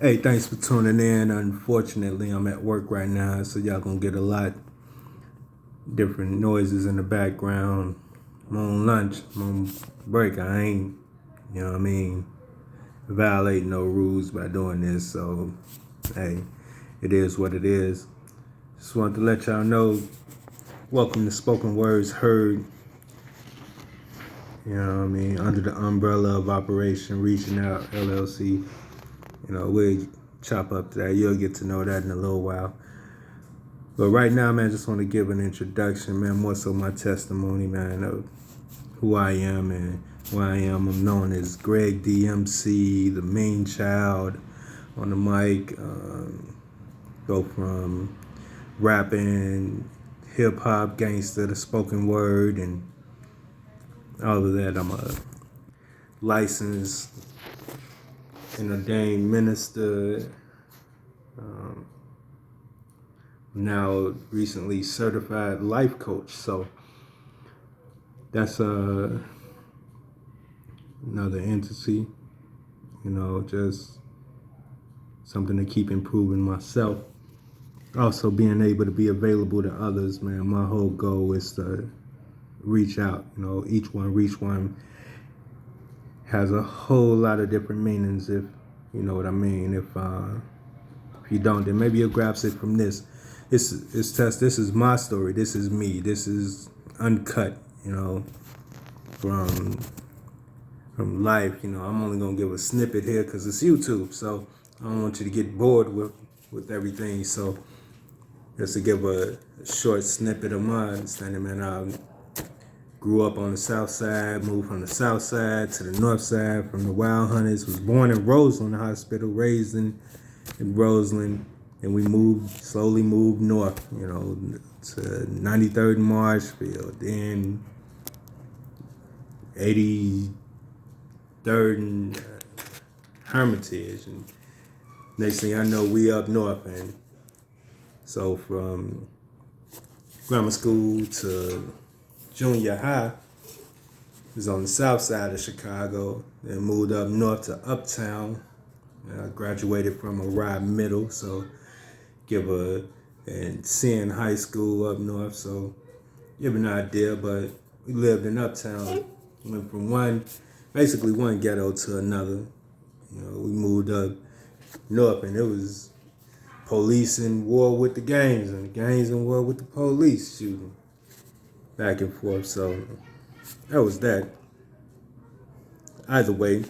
Hey, thanks for tuning in. Unfortunately, I'm at work right now, so y'all gonna get a lot different noises in the background. I'm on lunch, I'm on break. I ain't, violating no rules by doing this. So, hey, it is what it is. Just wanted to let y'all know. Welcome to Spoken Words Heard. Under the umbrella of Operation Reaching Out LLC. We'll chop up to that. You'll get to know that in a little while. But right now, man, I just want to give an introduction, man, more so my testimony, man, of who I am and where I am. I'm known as Greg DMC, the main child on the mic. Go from rapping, hip hop, gangster to spoken word, and all of that. I'm a licensed and ordained minister. Now recently certified life coach. So that's another entity, just something to keep improving myself. Also being able to be available to others, man. My whole goal is to reach out, each one, reach one has a whole lot of different meanings, if you know what I mean. If you don't, then maybe you'll grasp it from this. This is my story. This is me. This is uncut, from life. I'm only gonna give a snippet here because it's YouTube, so I don't want you to get bored with everything. So just to give a short snippet of my understanding, man. I grew up on the south side, moved from the south side to the north side, from the Wild Hunters. Was born in Roseland Hospital, raised in Roseland, and we slowly moved north, to 93rd and Marshfield, then 83rd and Hermitage, and next thing I know, we up north. And so from grammar school to junior high was on the south side of Chicago, then moved up north to Uptown. I graduated from Orion Middle, so and seeing high school up north, so give an idea. But we lived in Uptown, went from basically one ghetto to another. We moved up north, and it was police in war with the gangs, and the gangs in war with the police, shooting back and forth. So that was that. Either way,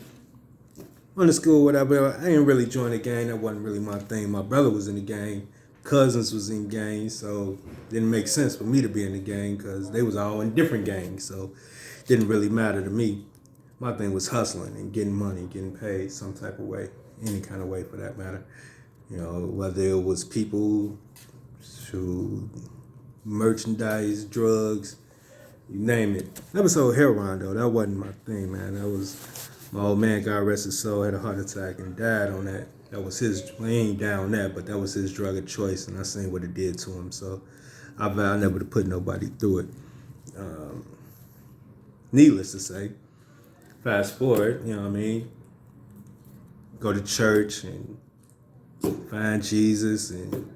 went to school, whatever. I didn't really join the gang. That wasn't really my thing. My brother was in the gang. Cousins was in gangs, so it didn't make sense for me to be in the gang because they was all in different gangs. So it didn't really matter to me. My thing was hustling and getting money, getting paid some type of way, any kind of way for that matter. Whether it was people to merchandise, drugs, you name it. Never sold heroin though. That wasn't my thing, man. That was my old man, God rest his soul, had a heart attack and died on that. That was his. He ain't down on that, but that was his drug of choice, and I seen what it did to him. So I vow never to put nobody through it. Needless to say, fast forward, go to church and find Jesus and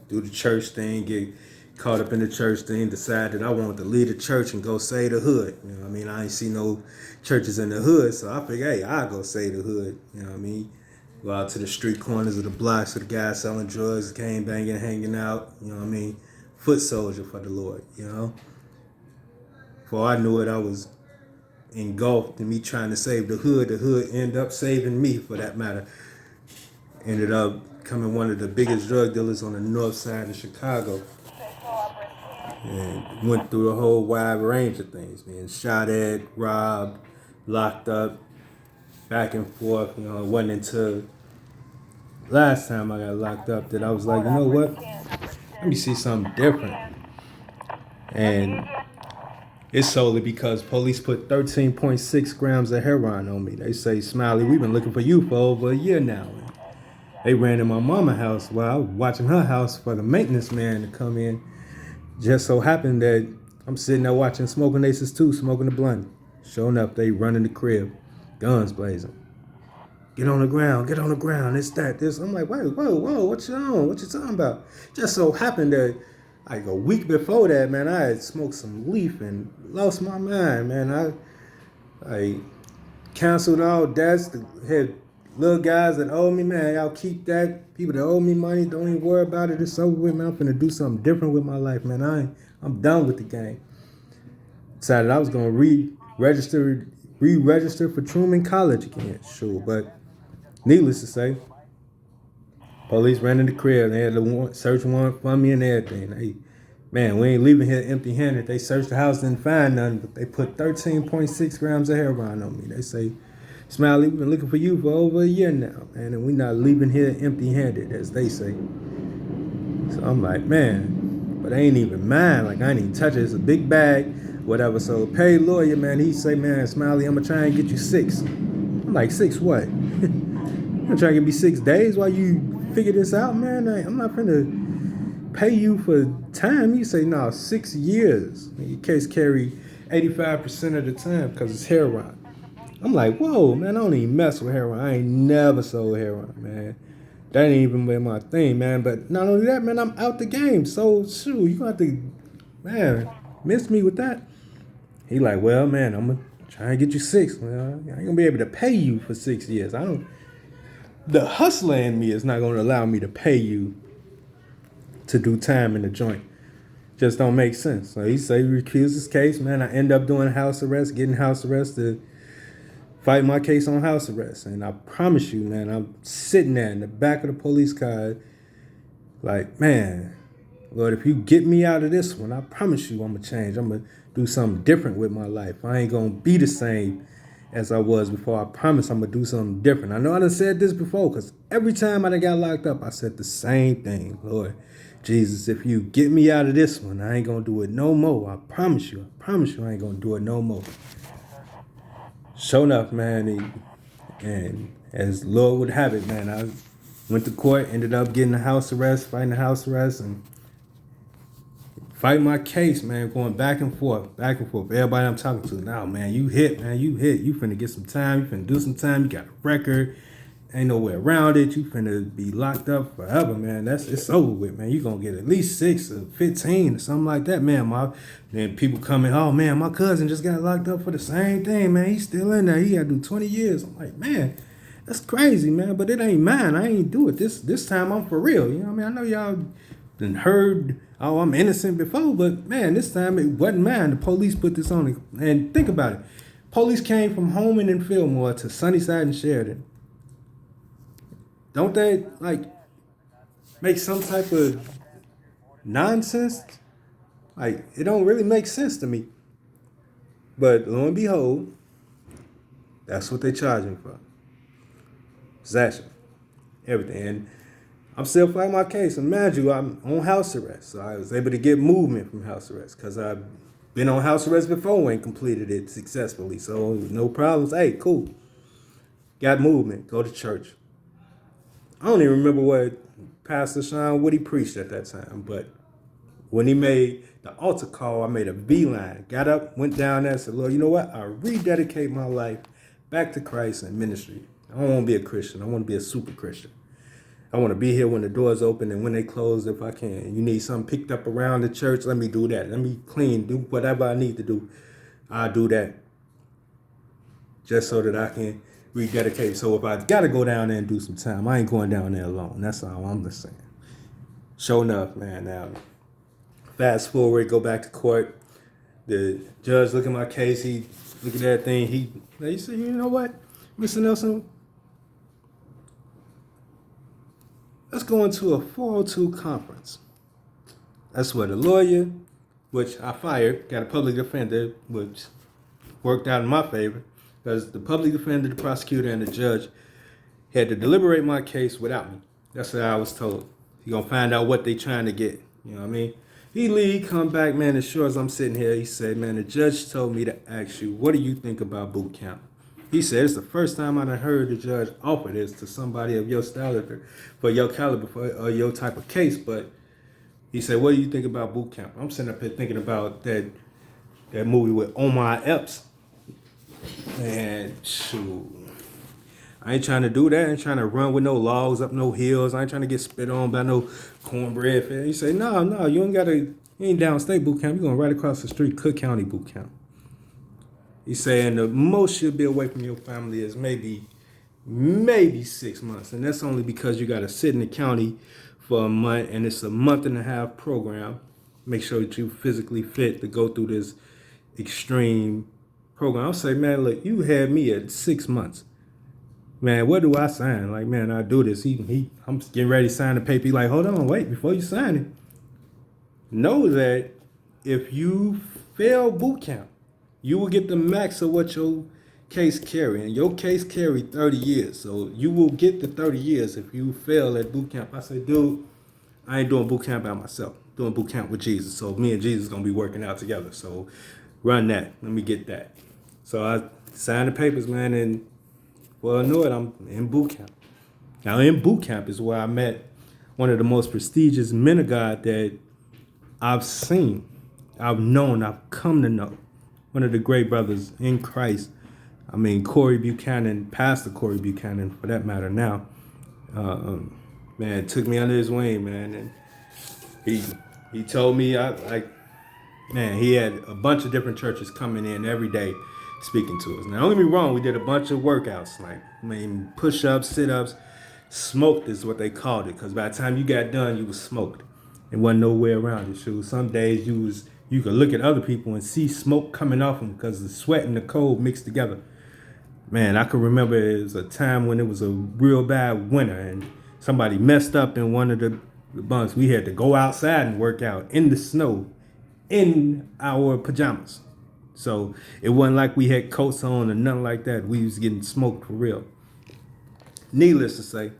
do the church thing, get caught up in the church thing, decide that I wanted to lead a church and go save the hood. I ain't see no churches in the hood, so I figured, hey, I'll go save the hood. Go out to the street corners of the blocks with the guys selling drugs, cane banging, hanging out, foot soldier for the Lord, Before I knew it, I was engulfed in me trying to save the hood ended up saving me, for that matter. Ended up becoming one of the biggest drug dealers on the north side of Chicago. And went through a whole wide range of things, being shot at, robbed, locked up, back and forth. It wasn't until last time I got locked up that I was like, you know what? Let me see something different. And it's solely because police put 13.6 grams of heroin on me. They say, Smiley, we've been looking for you for over a year now. They ran in my mama's house while I was watching her house for the maintenance man to come in. Just so happened that I'm sitting there watching Smoking Aces 2, smoking a blunt. Sure enough, they run in the crib, guns blazing. get on the ground, this. I'm like, wait, whoa, what you on? What you talking about? Just so happened that like a week before that, man, I had smoked some leaf and lost my mind, man. I canceled all debts, had little guys that owe me, man, y'all keep that. People that owe me money, don't even worry about it. It's over with, man. I'm finna do something different with my life, man. I'm done with the game. Decided I was gonna re-register for Truman College again. Sure, but needless to say, police ran in the crib. They had the search warrant for me and everything. Man, we ain't leaving here empty-handed. They searched the house, didn't find nothing, but they put 13.6 grams of heroin on me. They say, Smiley, we've been looking for you for over a year now, man, and we're not leaving here empty-handed, as they say. So I'm like, man, but I ain't even mine. Like, I ain't even touch it. It's a big bag, whatever. So paid lawyer, man, he say, man, Smiley, I'm going to try and get you 6. I'm like, 6 what? I'm going to try and get me 6 days while you figure this out, man? I'm not finna pay you for time. You say, no, 6 years. Your case carry 85% of the time because it's heroin. I'm like, whoa, man, I don't even mess with heroin. I ain't never sold heroin, man. That ain't even been my thing, man. But not only that, man, I'm out the game. So, shoot, you gonna have to, man, miss me with that. He like, well, man, I'm gonna try and get you 6. Well, I ain't gonna be able to pay you for 6 years. The hustler in me is not gonna allow me to pay you to do time in the joint. Just don't make sense. So he say he recused his case, man. I end up doing house arrest, getting house arrest to fight my case on house arrest. And I promise you, man, I'm sitting there in the back of the police car like, man, Lord, if you get me out of this one, I promise you I'm going to change. I'm going to do something different with my life. I ain't going to be the same as I was before. I promise I'm going to do something different. I know I done said this before because every time I done got locked up, I said the same thing. Lord Jesus, if you get me out of this one, I ain't going to do it no more. I promise you I ain't going to do it no more. Sure enough, man, and as the Lord would have it, man, I went to court, ended up getting the house arrest, fighting the house arrest, and fighting my case, man, going back and forth. Everybody I'm talking to now, man, you hit. You finna get some time, you finna do some time, you got a record, ain't no way around it, you finna be locked up forever, man. It's over with, man. You gonna get at least 6 or 15 or something like that, man. Then people coming, oh man, my cousin just got locked up for the same thing, man. He's still in there. He got to do 20 years. I'm like, man, that's crazy, man. But it ain't mine. I ain't do it. This time I'm for real. You know what I mean? I know y'all done heard, oh, I'm innocent before, but man, this time it wasn't mine. The police put this on it. And think about it. Police came from Holman and Fillmore to Sunnyside and Sheridan. Don't they like make some type of nonsense? Like, it don't really make sense to me. But lo and behold, that's what they charging for. Possession. Everything. And I'm still fighting my case. Imagine you, I'm on house arrest. So I was able to get movement from house arrest because I've been on house arrest before and completed it successfully. So no problems. Hey, cool. Got movement. Go to church. I don't even remember what Pastor Sean Woody preached at that time, but when he made the altar call, I made a beeline. Got up, went down there, and said, Lord, you know what? I rededicate my life back to Christ and ministry. I don't want to be a Christian. I want to be a super Christian. I want to be here when the doors open and when they close if I can. You need something picked up around the church, let me do that. Let me clean, do whatever I need to do. I'll do that just so that I can rededicate. So if I got to go down there and do some time, I ain't going down there alone. That's all I'm just saying. Sure enough, man, now fast forward, go back to court. The judge look at my case. He look at that thing. He said, you know what, Mr. Nelson? Let's go into a 402 conference. That's where the lawyer, which I fired, got a public defender, which worked out in my favor, because the public defender, the prosecutor, and the judge had to deliberate my case without me. That's what I was told. You're going to find out what they trying to get. You know what I mean? He leave, come back, man, as sure as I'm sitting here, he said, man, the judge told me to ask you, what do you think about boot camp? He said, it's the first time I done heard the judge offer this to somebody of your style for your caliber, for your type of case. But he said, what do you think about boot camp? I'm sitting up here thinking about that movie with Omar Epps. And shoot, I ain't trying to do that. I ain't trying to run with no logs up no hills. I ain't trying to get spit on by no cornbread. He say, no, you ain't gotta, you ain't downstate boot camp. You're going right across the street, Cook County boot camp. He's saying the most you'll be away from your family is maybe 6 months. And that's only because you got to sit in the county for a month, and it's a month and a half program. Make sure that you physically fit to go through this extreme program. I'll say, man, look, you had me at 6 months. Man, what do I sign? Like, man, I do this. I'm getting ready to sign the paper. He's like, hold on, wait, before you sign it, know that if you fail boot camp, you will get the max of what your case carry. And your case carry 30 years. So you will get the 30 years if you fail at boot camp. I say, dude, I ain't doing boot camp by myself. I'm doing boot camp with Jesus. So me and Jesus going to be working out together. So run that. Let me get that. So I signed the papers, man, and well, I know it. I'm in boot camp. Now, in boot camp is where I met one of the most prestigious men of God that I've seen, I've known, I've come to know. One of the great brothers in Christ. I mean, Corey Buchanan, Pastor Corey Buchanan, for that matter now. Man, took me under his wing, man. And he told me, he had a bunch of different churches coming in every day speaking to us. Now, don't get me wrong, we did a bunch of workouts, push-ups, sit-ups. Smoked is what they called it, because by the time you got done, you was smoked. There wasn't no way around it. So some days you could look at other people and see smoke coming off them because the sweat and the cold mixed together. Man, I can remember it was a time when it was a real bad winter and somebody messed up in one of the bunks. We had to go outside and work out in the snow in our pajamas. So it wasn't like we had coats on or nothing like that. We was getting smoked for real. Needless to say,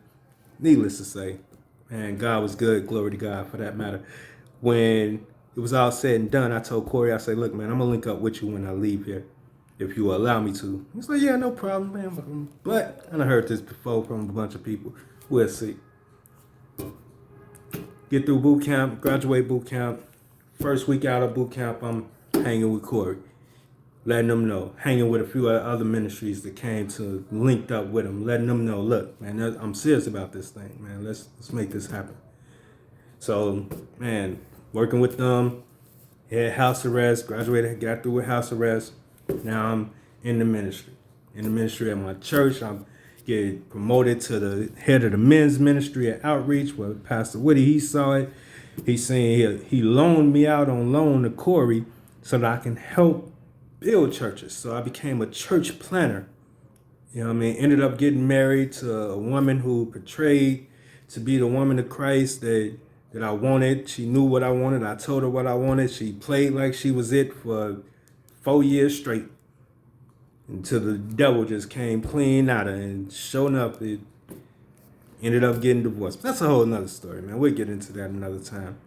man, God was good. Glory to God for that matter. When it was all said and done, I told Corey, I said, look, man, I'm going to link up with you when I leave here, if you will allow me to. He's like, yeah, no problem, man. But I done heard this before from a bunch of people. We'll see. Get through boot camp, graduate boot camp. First week out of boot camp, I'm hanging with Corey. Letting them know, hanging with a few other ministries that came to linked up with them, letting them know, look, man, I'm serious about this thing, man. Let's make this happen. So, man, working with them, had house arrest, graduated, got through with house arrest. Now I'm in the ministry. In the ministry at my church, I'm getting promoted to the head of the men's ministry at Outreach, where Pastor Woody, he saw it. He's saying he loaned me out on loan to Corey so that I can help build churches. So I became a church planner. You know what I mean? Ended up getting married to a woman who portrayed to be the woman of Christ that I wanted. She knew what I wanted. I told her what I wanted. She played like she was it for 4 years straight until the devil just came clean out of her. And sure enough, it ended up getting divorced. But that's a whole nother story, man. We'll get into that another time.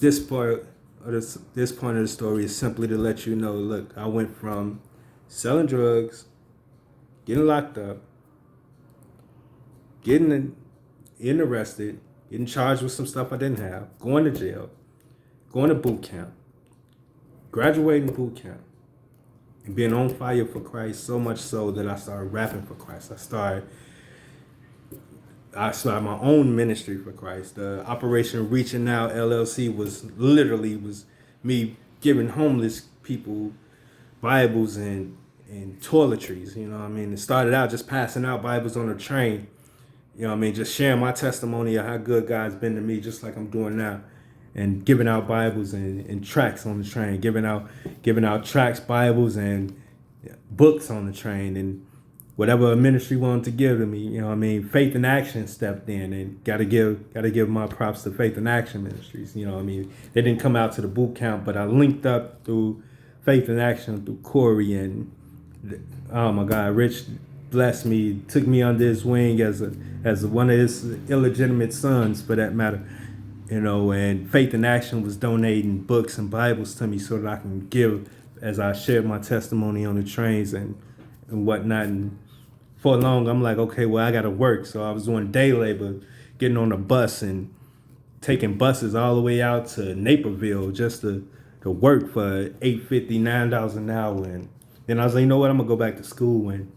This point of the story is simply to let you know, look, I went from selling drugs, getting locked up, getting arrested, getting charged with some stuff I didn't have, going to jail, going to boot camp, graduating boot camp, and being on fire for Christ, so much so that I started rapping for Christ. I started my own ministry for Christ. The Operation Reaching Out LLC was me giving homeless people Bibles and toiletries. You know what I mean? It started out just passing out Bibles on the train. You know what I mean? Just sharing my testimony of how good God's been to me, just like I'm doing now. And giving out Bibles and tracts on the train. Giving out tracts, Bibles, and books on the train. And whatever a ministry wanted to give to me, you know what I mean? Faith in Action stepped in, and gotta give my props to Faith in Action Ministries, you know what I mean? They didn't come out to the boot camp, but I linked up through Faith in Action through Corey, and oh my God, Rich blessed me, took me under his wing as one of his illegitimate sons, for that matter, you know, and Faith in Action was donating books and Bibles to me so that I can give as I shared my testimony on the trains and whatnot. And for long, I'm like, okay, well, I got to work. So I was doing day labor, getting on a bus and taking buses all the way out to Naperville just to work for $8.50, $9 an hour. And then I was like, you know what, I'm going to go back to school and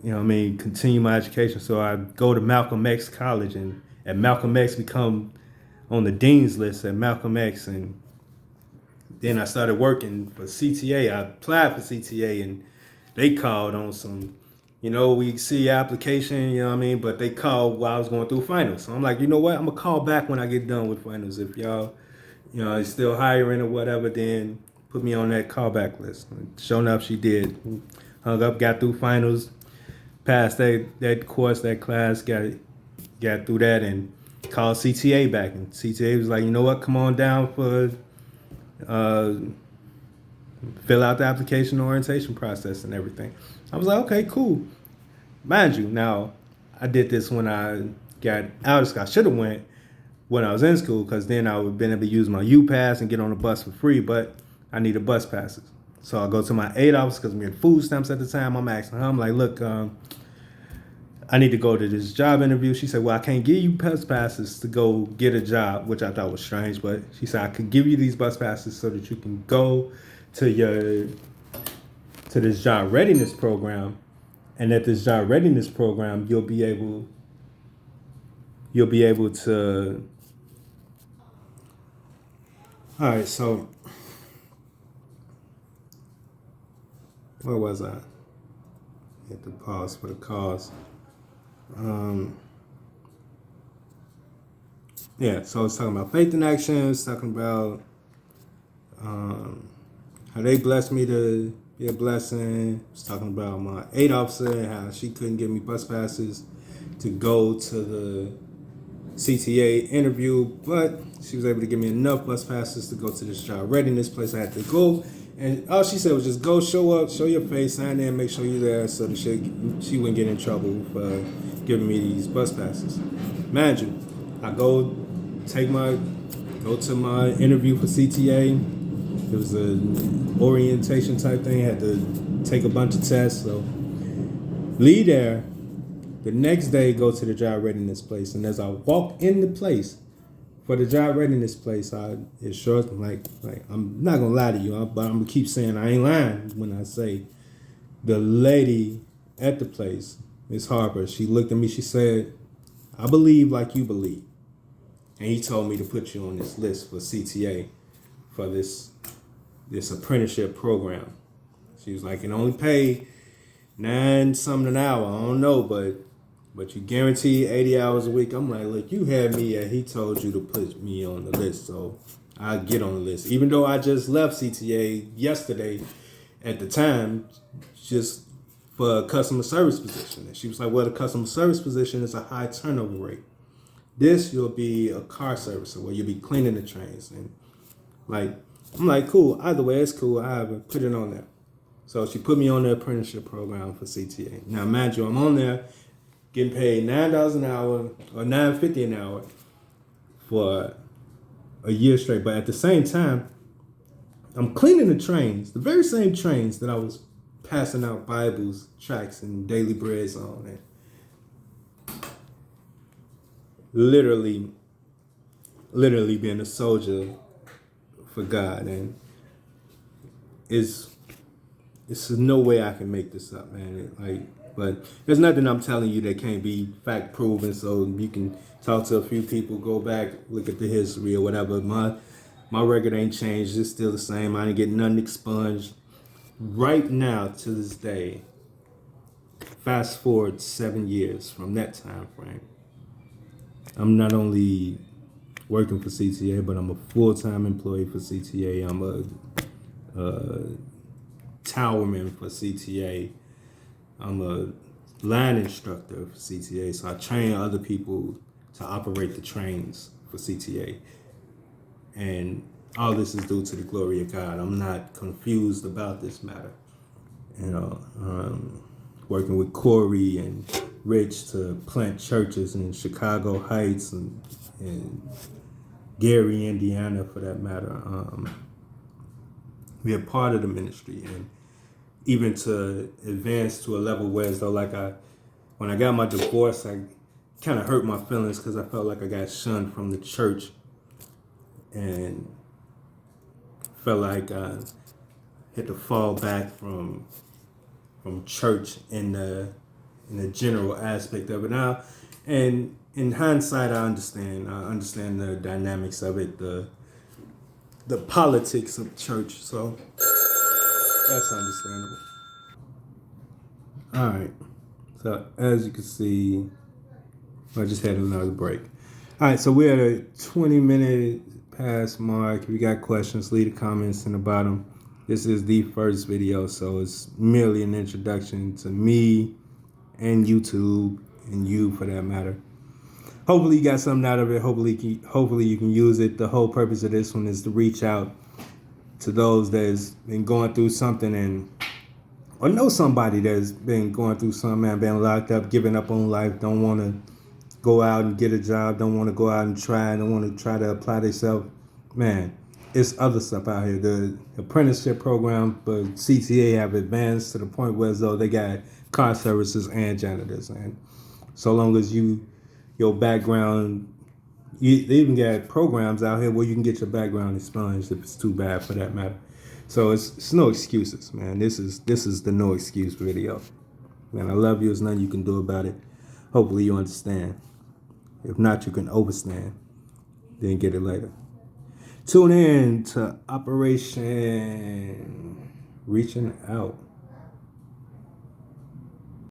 continue my education. So I go to Malcolm X College, and at Malcolm X become on the dean's list at Malcolm X, and then I started working for CTA. I applied for CTA, and they called on some, we see your application, but they called while I was going through finals. So I'm like, you know what? I'm going to call back when I get done with finals. If y'all, is still hiring or whatever, then put me on that callback list. Sure enough, she did. Hung up, got through finals, passed that course, that class, got through that, and called CTA back. And CTA was like, you know what? Come on down for fill out the application orientation process and everything. I was like, okay, cool. Mind you, now I did this when I got out of school. I should have went when I was in school, because then I would have been able to use my U-Pass and get on the bus for free, but I needed bus passes. So I go to my aide office, because we had food stamps at the time. I'm asking her, I'm like, look, I need to go to this job interview. She said, well, I can't give you bus passes to go get a job, which I thought was strange, but she said, I could give you these bus passes so that you can go to this job readiness program, and at this job readiness program, you'll be able to. All right, so where was I? Hit the pause for the cause. So it's talking about faith in action. It's talking about how they blessed me to be a blessing. It's talking about my aide officer and how she couldn't give me bus passes to go to the CTA interview, but she was able to give me enough bus passes to go to this job readiness place I had to go. And all she said was just go, show up, show your face, sign in, make sure you're there, so that she wouldn't get in trouble for giving me these bus passes. Imagine, I go to my interview for CTA. It was an orientation type thing. I had to take a bunch of tests. So leave there. The next day, go to the job readiness place. And as I walk in the place for the job readiness place, it sure like I'm not gonna lie to you, but I'm gonna keep saying I ain't lying when I say the lady at the place, Miss Harper, she looked at me. She said, "I believe like you believe," and he told me to put you on this list for CTA for this apprenticeship program. She was like, "It only pay $9 something an hour. I don't know, but you guarantee 80 hours a week." I'm like, look, you had me at he told you to put me on the list, so I get on the list. Even though I just left CTA yesterday at the time, just for a customer service position. And she was like, well, the customer service position is a high turnover rate. This, you'll be a car servicer where you'll be cleaning the trains. And I'm like, cool. Either way, it's cool. I haven't put it on there. So she put me on the apprenticeship program for CTA. Now, mind you, I'm on there getting paid $9 an hour or $9.50 an hour for a year straight. But at the same time, I'm cleaning the trains, the very same trains that I was passing out Bibles, tracts, and daily breads on. And literally being a soldier for God. And it's no way I can make this up, man. But there's nothing I'm telling you that can't be fact proven. So you can talk to a few people, go back, look at the history or whatever. My record ain't changed. It's still the same. I ain't getting nothing expunged. Right now, to this day, fast forward 7 years from that time frame, I'm not only working for CTA, but I'm a full-time employee for CTA. I'm a towerman for CTA. I'm a line instructor for CTA, so I train other people to operate the trains for CTA. And all this is due to the glory of God. I'm not confused about this matter. Working with Corey and Rich to plant churches in Chicago Heights and Gary, Indiana, for that matter. We are part of the ministry, and even to advance to a level where, as though, when I got my divorce, I kind of hurt my feelings because I felt like I got shunned from the church, and felt like I had to fall back from church in the in the general aspect of it. Now, and in hindsight, I understand. I understand the dynamics of it, the politics of church. So that's understandable. All right. So as you can see, I just had another break. All right, so we're at a 20-minute past mark. If you got questions, leave the comments in the bottom. This is the first video, so it's merely an introduction to me and YouTube and you for that matter. Hopefully you got something out of it. Hopefully you can use it. The whole purpose of this one is to reach out to those that's been going through something or know somebody that's been going through something, man, been locked up, giving up on life, don't want to go out and get a job, don't want to go out and try, don't want to try to apply themselves. Man, it's other stuff out here. The apprenticeship program, but CTA have advanced to the point where as though they got car services and janitors. And so long as your background, they even got programs out here where you can get your background expunged if it's too bad for that matter. So it's no excuses, man. This is the no excuse video. Man, I love you. There's nothing you can do about it. Hopefully you understand. If not, you can overstand. Then get it later. Tune in to Operation Reaching Out.